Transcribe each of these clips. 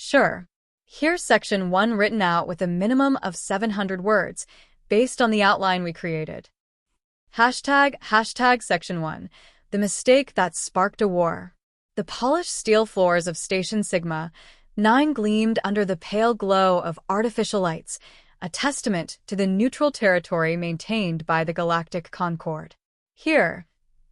Sure. Here's section 1 written out with a minimum of 700 words, based on the outline we created. Hashtag section 1. The mistake that sparked a war. The polished steel floors of Station Sigma 9 gleamed under the pale glow of artificial lights, a testament to the neutral territory maintained by the Galactic Concord. Here,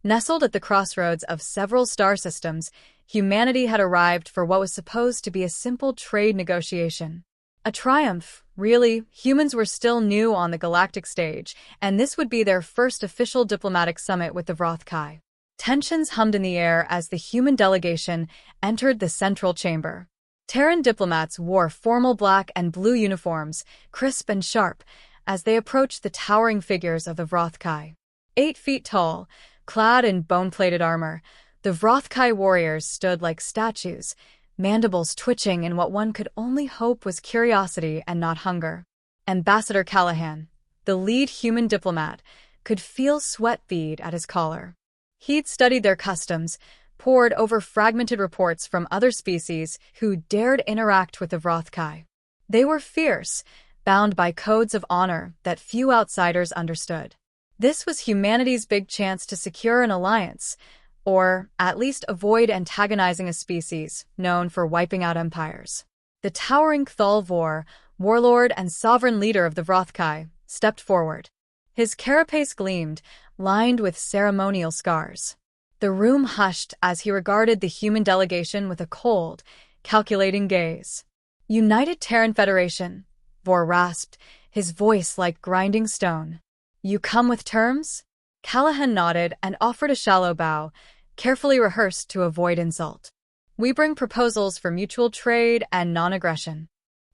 nestled at the crossroads of several star systems, humanity had arrived for what was supposed to be a simple trade negotiation. A triumph, really. Humans were still new on the galactic stage, and this would be their first official diplomatic summit with the Vrothkai. Tensions hummed in the air as the human delegation entered the central chamber. Terran diplomats wore formal black and blue uniforms, crisp and sharp, as they approached the towering figures of the Vrothkai. 8 feet tall, clad in bone-plated armor, the Vrothkai warriors stood like statues, mandibles twitching in what one could only hope was curiosity and not hunger. Ambassador Callahan, the lead human diplomat, could feel sweat bead at his collar. He'd studied their customs, pored over fragmented reports from other species who dared interact with the Vrothkai. They were fierce, bound by codes of honor that few outsiders understood. This was humanity's big chance to secure an alliance, or at least avoid antagonizing a species known for wiping out empires. The towering Kthal Vor, warlord and sovereign leader of the Vrothkai, stepped forward. His carapace gleamed, lined with ceremonial scars. The room hushed as he regarded the human delegation with a cold, calculating gaze. United Terran Federation, Vor rasped, his voice like grinding stone. You come with terms? Callahan nodded and offered a shallow bow, carefully rehearsed to avoid insult. We bring proposals for mutual trade and non-aggression.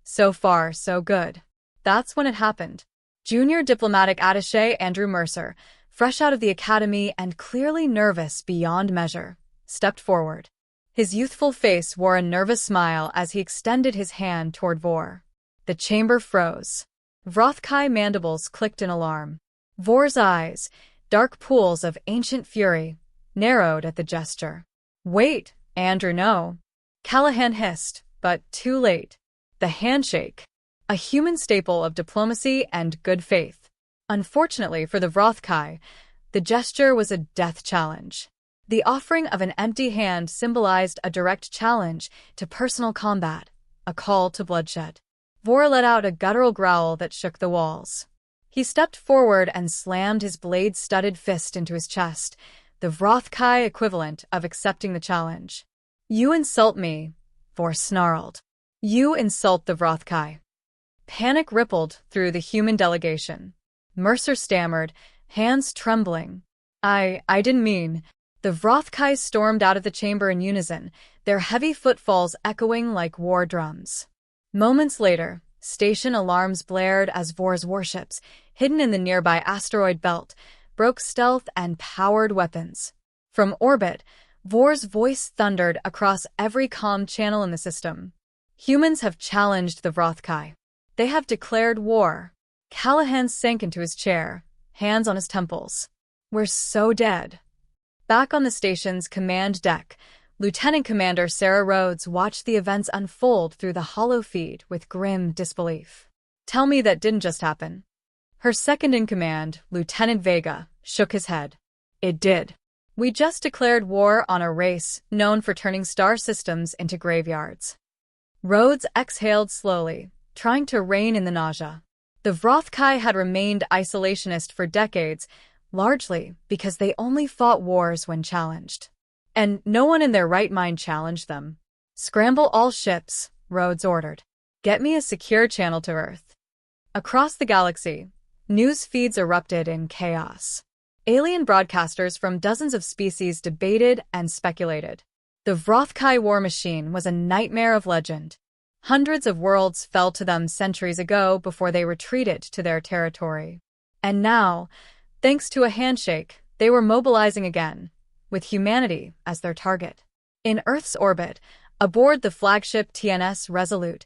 So far, so good. That's when it happened. Junior diplomatic attaché Andrew Mercer, fresh out of the academy and clearly nervous beyond measure, stepped forward. His youthful face wore a nervous smile as he extended his hand toward Vor. The chamber froze. Vrothkai mandibles clicked in alarm. Vor's eyes, dark pools of ancient fury, narrowed at the gesture. Wait, Andrew, no. Callahan hissed, but too late. The handshake. A human staple of diplomacy and good faith. Unfortunately for the Vrothkai, the gesture was a death challenge. The offering of an empty hand symbolized a direct challenge to personal combat, a call to bloodshed. Vor let out a guttural growl that shook the walls. He stepped forward and slammed his blade-studded fist into his chest, the Vrothkai equivalent of accepting the challenge. You insult me, Vor snarled. You insult the Vrothkai. Panic rippled through the human delegation. Mercer stammered, hands trembling. I didn't mean. The Vrothkai stormed out of the chamber in unison, their heavy footfalls echoing like war drums. Moments later, station alarms blared as Vor's warships, hidden in the nearby asteroid belt, broke stealth and powered weapons. From orbit, Vor's voice thundered across every comm channel in the system. Humans have challenged the Vrothkai. They have declared war. Callahan sank into his chair, hands on his temples. We're so dead. Back on the station's command deck, Lieutenant Commander Sarah Rhodes watched the events unfold through the hollow feed with grim disbelief. Tell me that didn't just happen. Her second-in-command, Lieutenant Vega, shook his head. It did. We just declared war on a race known for turning star systems into graveyards. Rhodes exhaled slowly, trying to rein in the nausea. The Vrothkai had remained isolationist for decades, largely because they only fought wars when challenged. And no one in their right mind challenged them. Scramble all ships, Rhodes ordered. Get me a secure channel to Earth. Across the galaxy, news feeds erupted in chaos. Alien broadcasters from dozens of species debated and speculated. The Vrothkai war machine was a nightmare of legend. Hundreds of worlds fell to them centuries ago before they retreated to their territory. And now, thanks to a handshake, they were mobilizing again, with humanity as their target. In Earth's orbit, aboard the flagship TNS Resolute,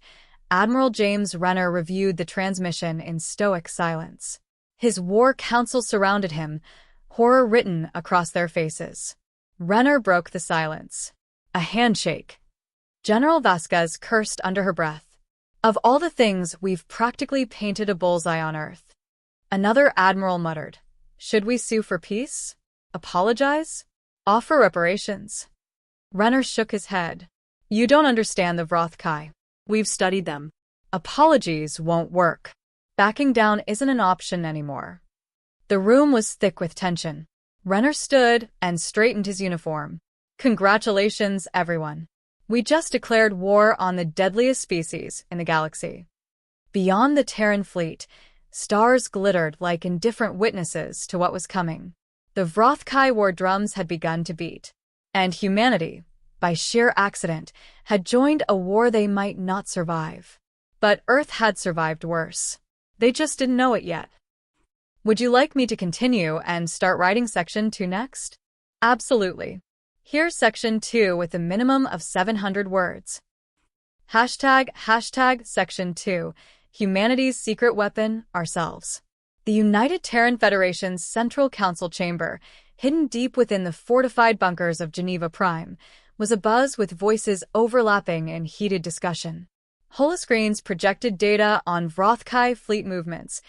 Admiral James Renner reviewed the transmission in stoic silence. His war council surrounded him, horror written across their faces. Renner broke the silence. A handshake. General Vasquez cursed under her breath. Of all the things, we've practically painted a bullseye on Earth. Another admiral muttered. Should we sue for peace? Apologize? Offer reparations? Renner shook his head. You don't understand the Vrothkai. We've studied them. Apologies won't work. Backing down isn't an option anymore. The room was thick with tension. Renner stood and straightened his uniform. Congratulations, everyone. We just declared war on the deadliest species in the galaxy. Beyond the Terran fleet, stars glittered like indifferent witnesses to what was coming. The Vrothkai war drums had begun to beat, and humanity, by sheer accident, had joined a war they might not survive. But Earth had survived worse. They just didn't know it yet. Would you like me to continue and start writing Section 2 next? Absolutely. Here's Section 2 with a minimum of 700 words. Hashtag Section 2, Humanity's Secret Weapon, Ourselves. The United Terran Federation's Central Council chamber, hidden deep within the fortified bunkers of Geneva Prime, was abuzz with voices overlapping in heated discussion. Holoscreens projected data on Vrothkai fleet movements,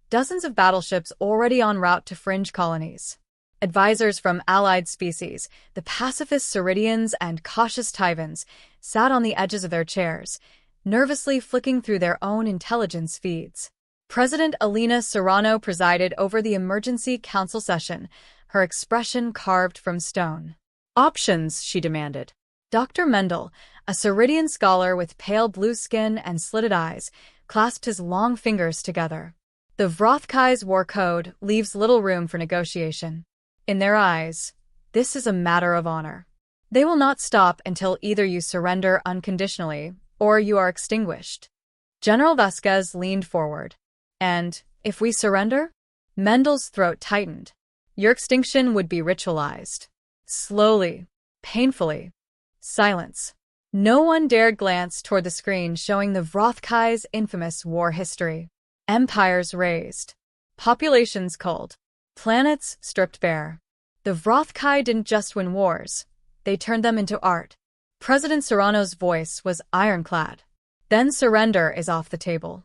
dozens of battleships already en route to fringe colonies. Advisors from allied species, the pacifist Ceridians and cautious Tyvans, sat on the edges of their chairs, nervously flicking through their own intelligence feeds. President Alina Serrano presided over the emergency council session, her expression carved from stone. Options, she demanded. Dr. Mendel, a Ceridian scholar with pale blue skin and slitted eyes, clasped his long fingers together. The Vrothkai's war code leaves little room for negotiation. In their eyes, this is a matter of honor. They will not stop until either you surrender unconditionally or you are extinguished. General Vasquez leaned forward. And, if we surrender? Mendel's throat tightened. Your extinction would be ritualized. Slowly, painfully. Silence. No one dared glance toward the screen showing the Vrothkai's infamous war history. Empires razed. Populations culled. Planets stripped bare. The Vrothkai didn't just win wars. They turned them into art. President Serrano's voice was ironclad. Then surrender is off the table.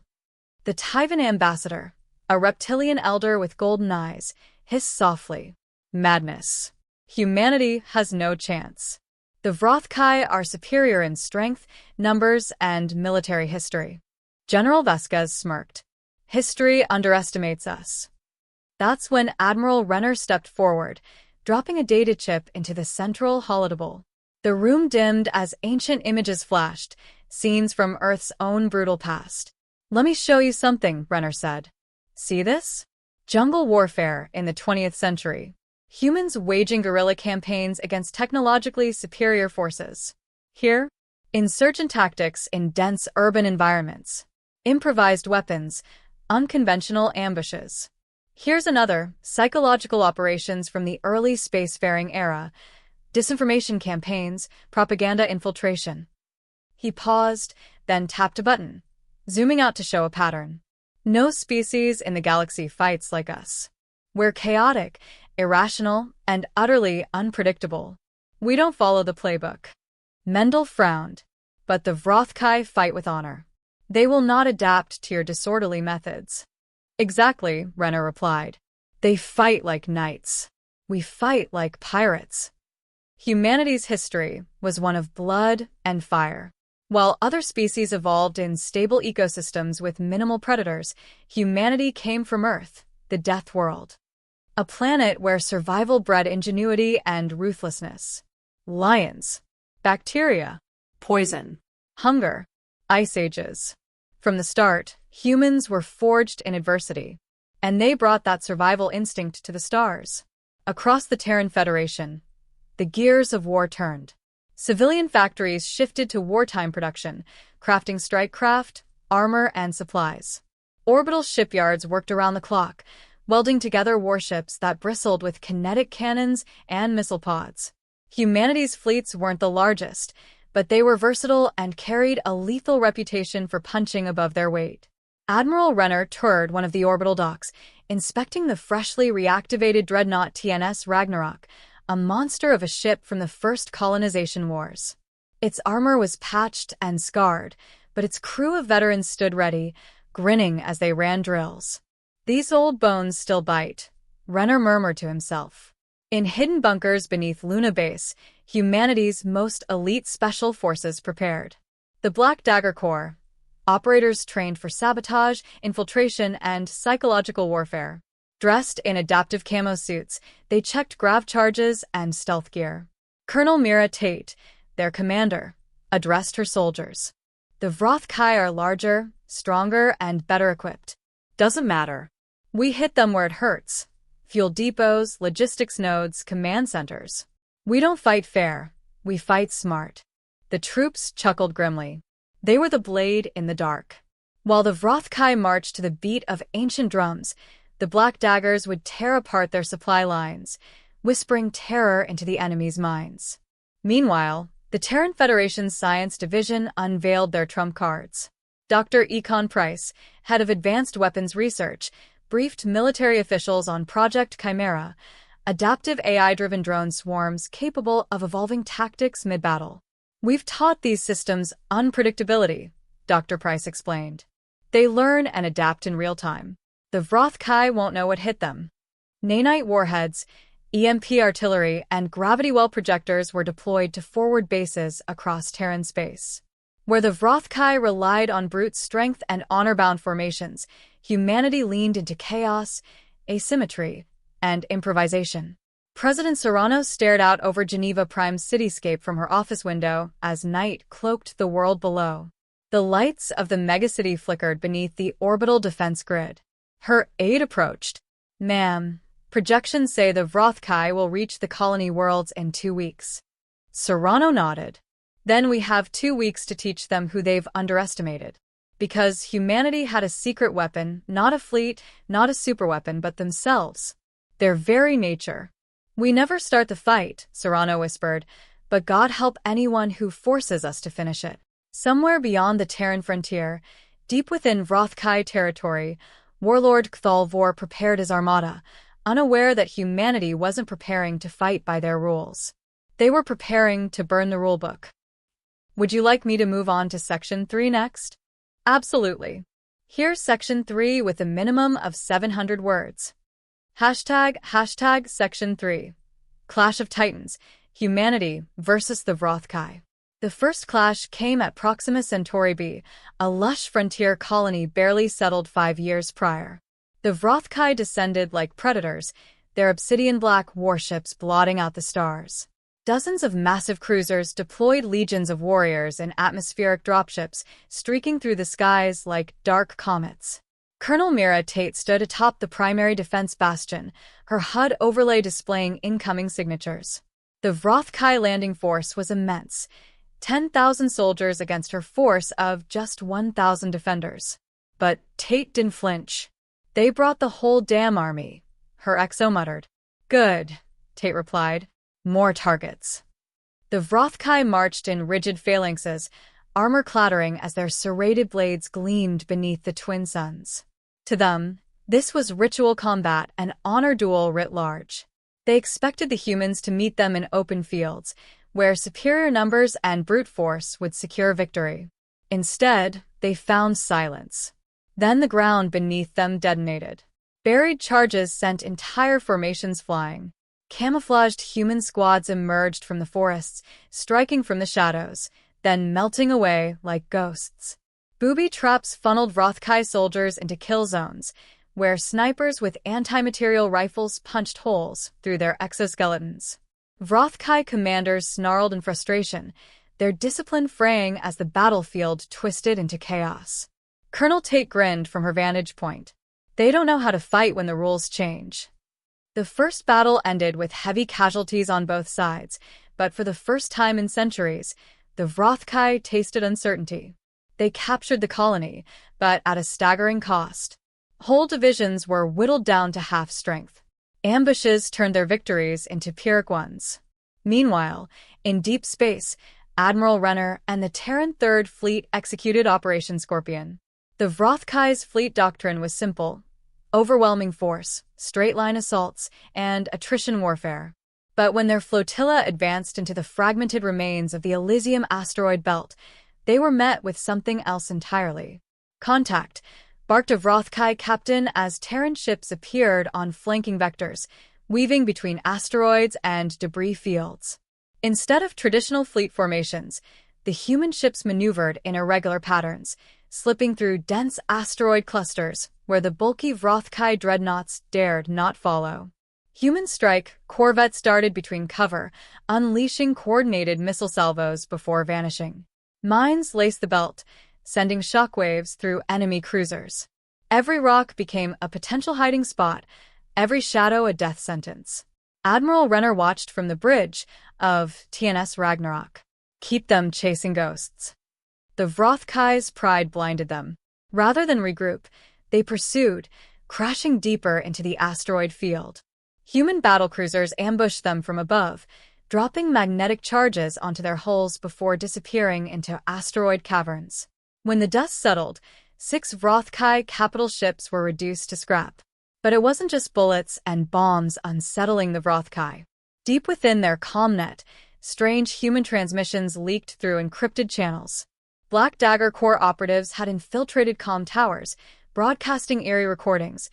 The Tyvan ambassador, a reptilian elder with golden eyes, hissed softly. Madness. Humanity has no chance. The Vrothkai are superior in strength, numbers, and military history. General Vasquez smirked. History underestimates us. That's when Admiral Renner stepped forward, dropping a data chip into the central holodeble. The room dimmed as ancient images flashed, scenes from Earth's own brutal past. Let me show you something, Renner said. See this? Jungle warfare in the 20th century. Humans waging guerrilla campaigns against technologically superior forces. Here, insurgent tactics in dense urban environments. Improvised weapons, unconventional ambushes. Here's another, psychological operations from the early spacefaring era. Disinformation campaigns, propaganda infiltration. He paused, then tapped a button, zooming out to show a pattern. No species in the galaxy fights like us. We're chaotic, irrational, and utterly unpredictable. We don't follow the playbook. Mendel frowned, but the Vrothkai fight with honor. They will not adapt to your disorderly methods. Exactly, Renner replied. They fight like knights. We fight like pirates. Humanity's history was one of blood and fire. While other species evolved in stable ecosystems with minimal predators, humanity came from Earth, the death world. A planet where survival bred ingenuity and ruthlessness. Lions, bacteria, poison, hunger, ice ages. From the start, humans were forged in adversity, and they brought that survival instinct to the stars. Across the Terran Federation, the gears of war turned. Civilian factories shifted to wartime production, crafting strike craft, armor, and supplies. Orbital shipyards worked around the clock, welding together warships that bristled with kinetic cannons and missile pods. Humanity's fleets weren't the largest, but they were versatile and carried a lethal reputation for punching above their weight. Admiral Renner toured one of the orbital docks, inspecting the freshly reactivated dreadnought TNS Ragnarok, a monster of a ship from the first colonization wars. Its armor was patched and scarred, but its crew of veterans stood ready, grinning as they ran drills. "These old bones still bite," Renner murmured to himself. In hidden bunkers beneath Luna Base, humanity's most elite special forces prepared. The Black Dagger Corps, operators trained for sabotage, infiltration, and psychological warfare. Dressed in adaptive camo suits, they checked grav charges and stealth gear. Colonel Mira Tate, their commander, addressed her soldiers. "The Vrothkai are larger, stronger, and better equipped. Doesn't matter. We hit them where it hurts. Fuel depots, logistics nodes, command centers. We don't fight fair, we fight smart." The troops chuckled grimly. They were the blade in the dark. While the Vrothkai marched to the beat of ancient drums, the Black Daggers would tear apart their supply lines, whispering terror into the enemy's minds. Meanwhile, the Terran Federation's Science Division unveiled their trump cards. Dr. Econ Price, head of Advanced Weapons Research, briefed military officials on Project Chimera, adaptive AI-driven drone swarms capable of evolving tactics mid-battle. "We've taught these systems unpredictability," Dr. Price explained. "They learn and adapt in real time. The Vrothkai won't know what hit them." Nanite warheads, EMP artillery, and gravity well projectors were deployed to forward bases across Terran space. Where the Vrothkai relied on brute strength and honor-bound formations, humanity leaned into chaos, asymmetry, and improvisation. President Serrano stared out over Geneva Prime's cityscape from her office window as night cloaked the world below. The lights of the megacity flickered beneath the orbital defense grid. Her aide approached. "Ma'am, projections say the Vrothkai will reach the colony worlds in 2 weeks." Serrano nodded. "Then we have 2 weeks to teach them who they've underestimated. Because humanity had a secret weapon, not a fleet, not a superweapon, but themselves. Their very nature." "We never start the fight," Serrano whispered, "but God help anyone who forces us to finish it." Somewhere beyond the Terran frontier, deep within Vrothkai territory, Warlord Cthalvor prepared his armada, unaware that humanity wasn't preparing to fight by their rules. They were preparing to burn the rulebook. Would you like me to move on to Section 3 next? Absolutely. Here's Section 3 with a minimum of 700 words. Hashtag Section 3. Clash of Titans, Humanity versus the Vrothkai. The first clash came at Proxima Centauri b, a lush frontier colony barely settled 5 years prior. The Vrothkai descended like predators, their obsidian-black warships blotting out the stars. Dozens of massive cruisers deployed legions of warriors in atmospheric dropships, streaking through the skies like dark comets. Colonel Mira Tate stood atop the primary defense bastion, her HUD overlay displaying incoming signatures. The Vrothkai landing force was immense, 10,000 soldiers against her force of just 1,000 defenders. But Tate didn't flinch. "They brought the whole damn army," her XO muttered. "Good," Tate replied. "More targets." The Vrothkai marched in rigid phalanxes, armor clattering as their serrated blades gleamed beneath the twin suns. To them, this was ritual combat, an honor duel writ large. They expected the humans to meet them in open fields, where superior numbers and brute force would secure victory. Instead, they found silence. Then the ground beneath them detonated. Buried charges sent entire formations flying. Camouflaged human squads emerged from the forests, striking from the shadows, then melting away like ghosts. Booby traps funneled Vrothkai soldiers into kill zones, where snipers with anti-material rifles punched holes through their exoskeletons. Vrothkai commanders snarled in frustration, their discipline fraying as the battlefield twisted into chaos. Colonel Tate grinned from her vantage point. "They don't know how to fight when the rules change." The first battle ended with heavy casualties on both sides, but for the first time in centuries, the Vrothkai tasted uncertainty. They captured the colony, but at a staggering cost. Whole divisions were whittled down to half strength. Ambushes turned their victories into Pyrrhic ones. Meanwhile, in deep space, Admiral Renner and the Terran Third Fleet executed Operation Scorpion. The Vrothkai's fleet doctrine was simple: overwhelming force, straight-line assaults, and attrition warfare. But when their flotilla advanced into the fragmented remains of the Elysium asteroid belt, they were met with something else entirely. Contact, barked a Vrothkai captain as Terran ships appeared on flanking vectors, weaving between asteroids and debris fields. Instead of traditional fleet formations, the human ships maneuvered in irregular patterns, slipping through dense asteroid clusters where the bulky Vrothkai dreadnoughts dared not follow. Human strike corvettes darted between cover, unleashing coordinated missile salvos before vanishing. Mines laced the belt, sending shockwaves through enemy cruisers. Every rock became a potential hiding spot, every shadow a death sentence. Admiral Renner watched from the bridge of TNS Ragnarok. Keep them chasing ghosts. The Vrothkai's pride blinded them. Rather than regroup, they pursued, crashing deeper into the asteroid field. Human battlecruisers ambushed them from above, dropping magnetic charges onto their hulls before disappearing into asteroid caverns. When the dust settled, 6 Vrothkai capital ships were reduced to scrap. But it wasn't just bullets and bombs unsettling the Vrothkai. Deep within their commnet, strange human transmissions leaked through encrypted channels. Black Dagger Corps operatives had infiltrated comm towers, broadcasting eerie recordings,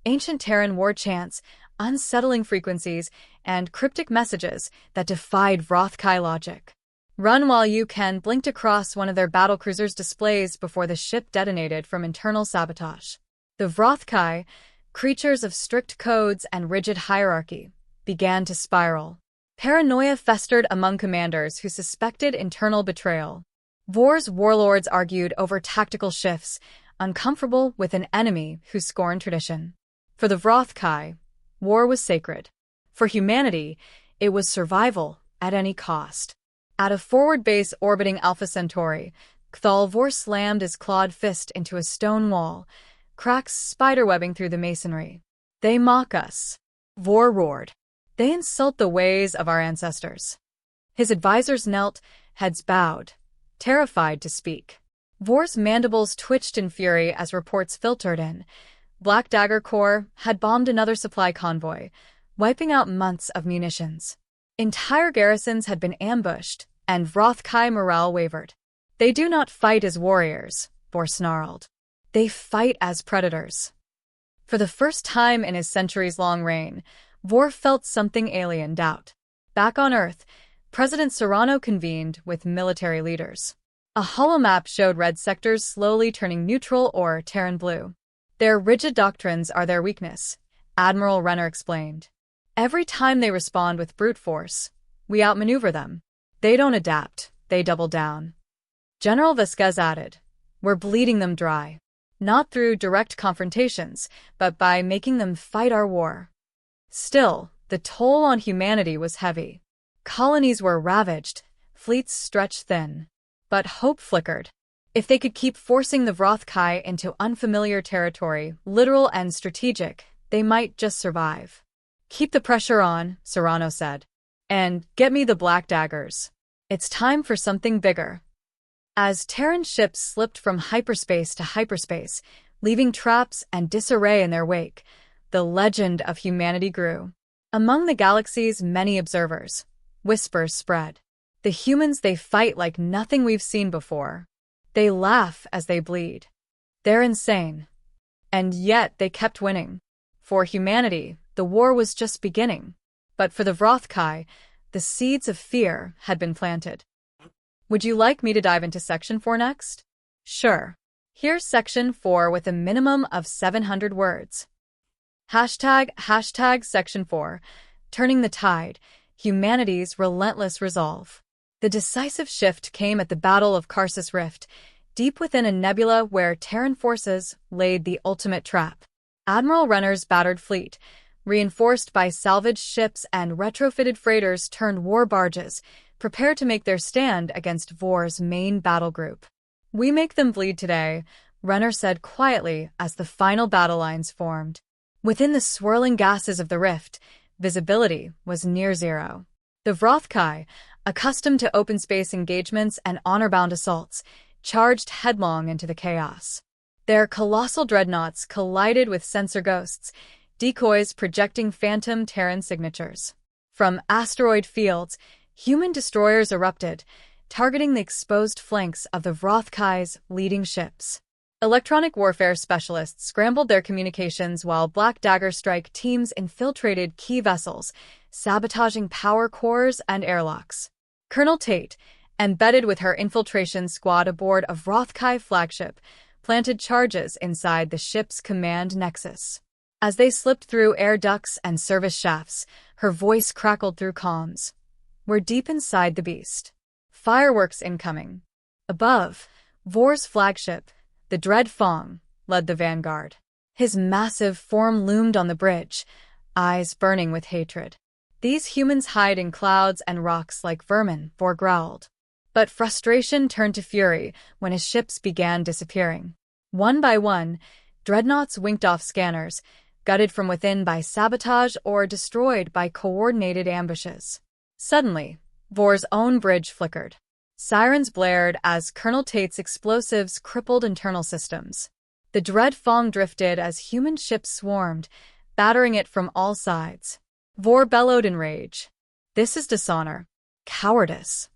ancient Terran war chants, unsettling frequencies, and cryptic messages that defied Vrothkai logic. Run while you can blinked across one of their battlecruiser's displays before the ship detonated from internal sabotage. The Vrothkai, creatures of strict codes and rigid hierarchy, began to spiral. Paranoia festered among commanders who suspected internal betrayal. Vor's warlords argued over tactical shifts, uncomfortable with an enemy who scorned tradition. For the Vrothkai, war was sacred. For humanity, it was survival at any cost. At a forward base orbiting Alpha Centauri, Cthal Vor slammed his clawed fist into a stone wall, cracks spiderwebbing through the masonry. They mock us, Vor roared. They insult the ways of our ancestors. His advisors knelt, heads bowed, terrified to speak. Vor's mandibles twitched in fury as reports filtered in. Black Dagger Corps had bombed another supply convoy, wiping out months of munitions. Entire garrisons had been ambushed, and Vrothkai morale wavered. They do not fight as warriors, Vor snarled. They fight as predators. For the first time in his centuries-long reign, Vor felt something alien doubt. Back on Earth, President Serrano convened with military leaders. A holomap showed red sectors slowly turning neutral or Terran blue. Their rigid doctrines are their weakness, Admiral Renner explained. Every time they respond with brute force, we outmaneuver them. They don't adapt, they double down. General Vasquez added, we're bleeding them dry. Not through direct confrontations, but by making them fight our war. Still, the toll on humanity was heavy. Colonies were ravaged, fleets stretched thin. But hope flickered. If they could keep forcing the Vrothkai into unfamiliar territory, literal and strategic, they might just survive. Keep the pressure on, Serrano said. And get me the Black Daggers. It's time for something bigger. As Terran ships slipped from hyperspace to hyperspace, leaving traps and disarray in their wake, the legend of humanity grew. Among the galaxy's many observers, whispers spread. The humans they fight like nothing we've seen before. They laugh as they bleed. They're insane. And yet they kept winning. For humanity, the war was just beginning. But for the Vrothkai, the seeds of fear had been planted. Would you like me to dive into Section 4 next? Sure. Here's Section 4 with a minimum of 700 words. Hashtag Section 4, turning the tide, humanity's relentless resolve. The decisive shift came at the Battle of Karsus Rift, deep within a nebula where Terran forces laid the ultimate trap. Admiral Renner's battered fleet, reinforced by salvaged ships and retrofitted freighters turned war barges, prepared to make their stand against Vor's main battle group. We make them bleed today, Renner said quietly as the final battle lines formed. Within the swirling gases of the rift, visibility was near zero. The Vrothkai, accustomed to open space engagements and honor-bound assaults, charged headlong into the chaos. Their colossal dreadnoughts collided with sensor ghosts, decoys projecting phantom Terran signatures. From asteroid fields, human destroyers erupted, targeting the exposed flanks of the Vrothkai's leading ships. Electronic warfare specialists scrambled their communications while Black Dagger strike teams infiltrated key vessels, sabotaging power cores and airlocks. Colonel Tate, embedded with her infiltration squad aboard a Vrothkai flagship, planted charges inside the ship's command nexus. As they slipped through air ducts and service shafts, her voice crackled through comms. "We're deep inside the beast. Fireworks incoming." Above, Vor's flagship, the Dread Fong, led the vanguard. His massive form loomed on the bridge, eyes burning with hatred. "These humans hide in clouds and rocks like vermin," Vor growled. But frustration turned to fury when his ships began disappearing. One by one, dreadnoughts winked off scanners, gutted from within by sabotage or destroyed by coordinated ambushes. Suddenly, Vor's own bridge flickered. Sirens blared as Colonel Tate's explosives crippled internal systems. The Dread Fong drifted as human ships swarmed, battering it from all sides. Vor bellowed in rage. "This is dishonor. Cowardice."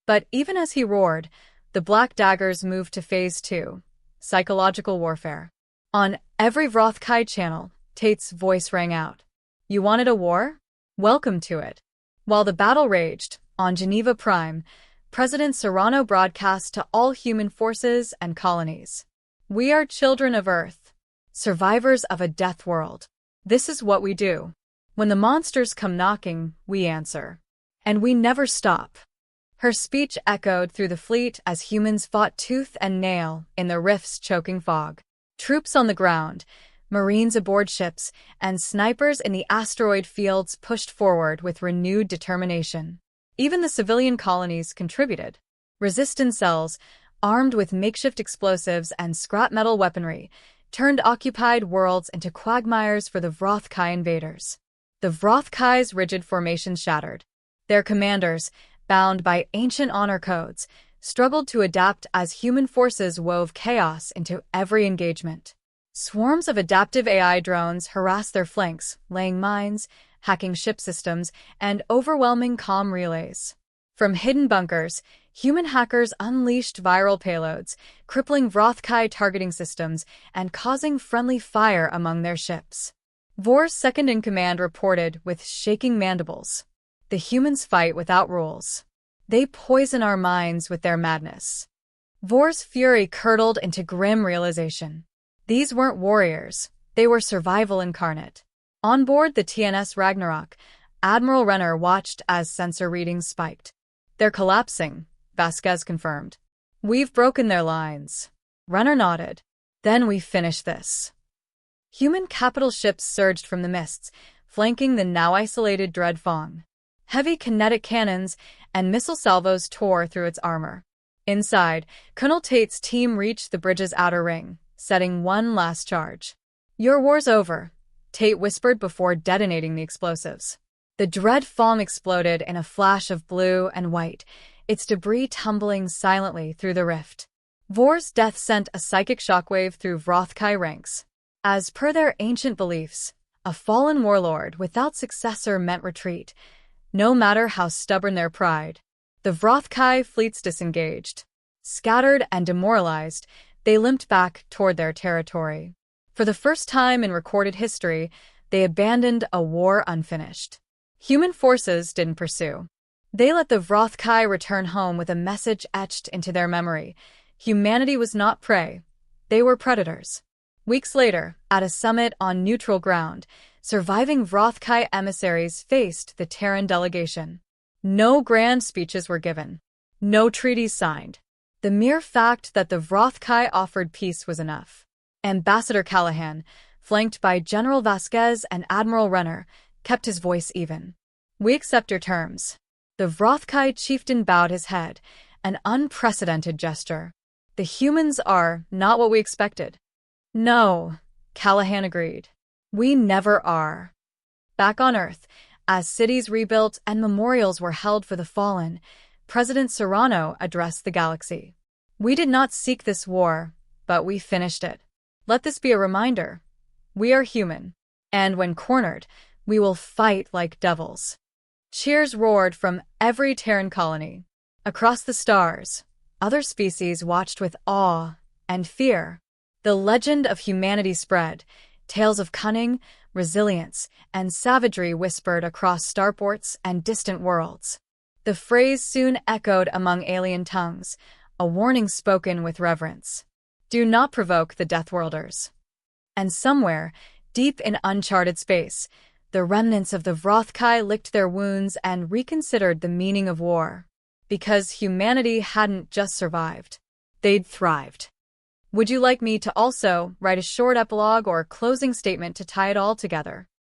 But even as he roared, the Black Daggers moved to Phase 2, psychological warfare. On every Vrothkai channel, Tate's voice rang out. "You wanted a war? Welcome to it." While the battle raged, on Geneva Prime, President Serrano broadcast to all human forces and colonies. "We are children of Earth, survivors of a death world. This is what we do. When the monsters come knocking, we answer. And we never stop." Her speech echoed through the fleet as humans fought tooth and nail in the rift's choking fog. Troops on the ground, Marines aboard ships, and snipers in the asteroid fields pushed forward with renewed determination. Even the civilian colonies contributed. Resistance cells, armed with makeshift explosives and scrap metal weaponry, turned occupied worlds into quagmires for the Vrothkai invaders. The Vrothkai's rigid formation shattered. Their commanders, bound by ancient honor codes, struggled to adapt as human forces wove chaos into every engagement. Swarms of adaptive AI drones harassed their flanks, laying mines, hacking ship systems, and overwhelming comm relays. From hidden bunkers, human hackers unleashed viral payloads, crippling Vrothkai targeting systems and causing friendly fire among their ships. Vor's second-in-command reported with shaking mandibles. "The humans fight without rules. They poison our minds with their madness." Vor's fury curdled into grim realization. These weren't warriors, they were survival incarnate. On board the TNS Ragnarok, Admiral Renner watched as sensor readings spiked. "They're collapsing," Vasquez confirmed. "We've broken their lines." Renner nodded. "Then we finish this." Human capital ships surged from the mists, flanking the now isolated Dread Fong. Heavy kinetic cannons and missile salvos tore through its armor. Inside, Colonel Tate's team reached the bridge's outer ring, setting one last charge. "Your war's over," Tate whispered before detonating the explosives. The Dread Fong exploded in a flash of blue and white, its debris tumbling silently through the rift. Vor's death sent a psychic shockwave through Vrothkai ranks. As per their ancient beliefs, a fallen warlord without successor meant retreat, no matter how stubborn their pride. The Vrothkai fleets disengaged. Scattered and demoralized, they limped back toward their territory. For the first time in recorded history, they abandoned a war unfinished. Human forces didn't pursue. They let the Vrothkai return home with a message etched into their memory. Humanity was not prey. They were predators. Weeks later, at a summit on neutral ground, surviving Vrothkai emissaries faced the Terran delegation. No grand speeches were given. No treaties signed. The mere fact that the Vrothkai offered peace was enough. Ambassador Callahan, flanked by General Vasquez and Admiral Renner, kept his voice even. "We accept your terms." The Vrothkai chieftain bowed his head, an unprecedented gesture. "The humans are not what we expected." "No," Callahan agreed. "We never are." Back on Earth, as cities rebuilt and memorials were held for the fallen, President Serrano addressed the galaxy. "We did not seek this war, but we finished it. Let this be a reminder. We are human, and when cornered, we will fight like devils." Cheers roared from every Terran colony. Across the stars, other species watched with awe and fear. The legend of humanity spread, tales of cunning, resilience, and savagery whispered across starports and distant worlds. The phrase soon echoed among alien tongues, a warning spoken with reverence. Do not provoke the Deathworlders. And somewhere, deep in uncharted space, the remnants of the Vrothkai licked their wounds and reconsidered the meaning of war. Because humanity hadn't just survived, they'd thrived. Would you like me to also write a short epilogue or closing statement to tie it all together?